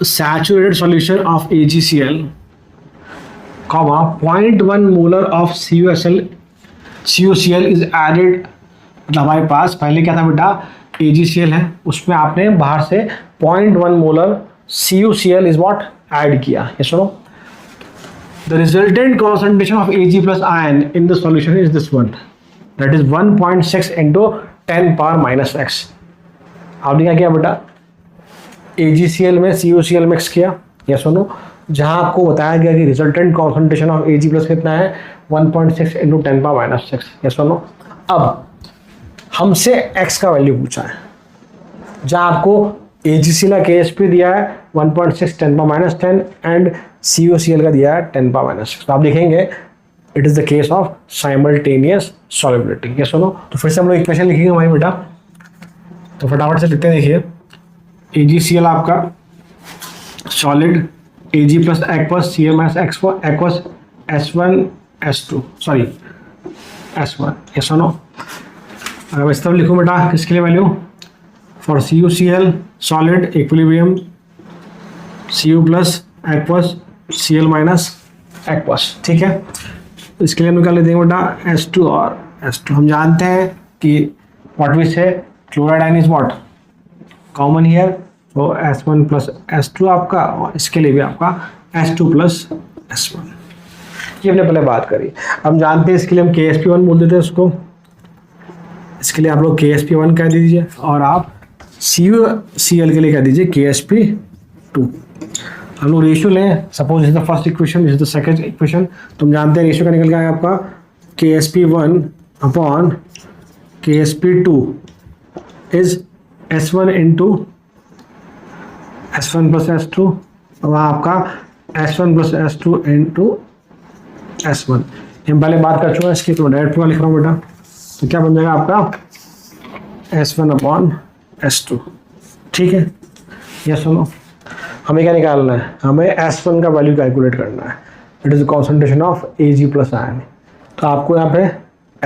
saturated solution of AgCl, comma 0.1 molar of CuCl is added। मतलब हमारे पास पहले क्या था बेटा, AgCl है, उसमें आपने बाहर से 0.1 molar CuCl is what add किया। ये सुनो, the resultant concentration of Ag plus ion in the solution is this one, that is 1.6 into 10 power minus x। आपने क्या किया बेटा, AgCl में CuCl मिक्स किया। ये सुनो, जहां आपको बताया गया कि resultant concentration of Ag plus कितना है 1.6 इंटू 10 पावर माइनस 6। ये सुनो, अब हमसे x का वैल्यू पूछा है, जहां आपको AgCl का KSP दिया है 1.6 10 पावर माइनस 10 एंड CuCl का दिया है 10 पावर माइनस 6। तो आप देखेंगे it is the case of simultaneous solubility. ये सुनो, तो फिर से हम लोग इक्वेशन लिखेंगे हमारी बेटा, तो फटाफट से लिखते हैं। देखिए AgCl आपका solid Ag plus aqueous Cl minus aqueous S1 S2 sorry S1। ये सुनो, अगर इस तरफ लिखूँ बेटा किसके लिए value, for CuCl solid equilibrium Cu plus aqueous Cl minus aqueous. ठीक है, इसके लिए हम निकाल लेते हैं बेटा S2 और S2। हम जानते हैं कि व्हाट वी से chloride ion is what common here, तो S1 प्लस S2 आपका, और इसके लिए भी आपका S2 प्लस S1। ये हमने पहले बात करी। हम जानते हैं इसके लिए हम KSP1 बोल देते हैं उसको, इसके लिए आप लोग KSP1 कह दीजिए और आप CuCl के लिए कह दीजिए KSP2। हम लोग रेशियो लें, suppose is the first equation, is the second equation, तो हम जानते हैं रेशियो का निकल गया है आपका KSP1 upon KSP2 is S1 into S1 plus S2, वहाँ आपका S1 plus S2 into S1। हम पहले बात कर चुके हैं इसकी, तो डायरेक्ट लिख रहा हूँ बेटा, तो क्या बन जाएगा आपका S1 अपॉन S2। ठीक है, ये सुनो, हमें क्या निकालना है, हमें S1 का वैल्यू कैलकुलेट करना है, it is concentration of Ag plus ion. तो आपको यहाँ पे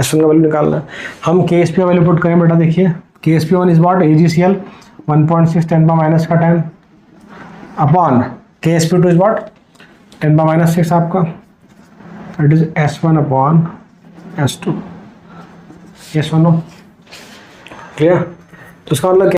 S1 का वैल्यू निकालना है। हम KSP का वैल्यू पुट करें बेटा, देखिए KSP1 is what AgCl 1.6 10 power minus का 10 upon KSP2 is what 10 power minus 6 आपका, it is S1 upon S2। ये सुनो, क्लियर? तो इसका मतलब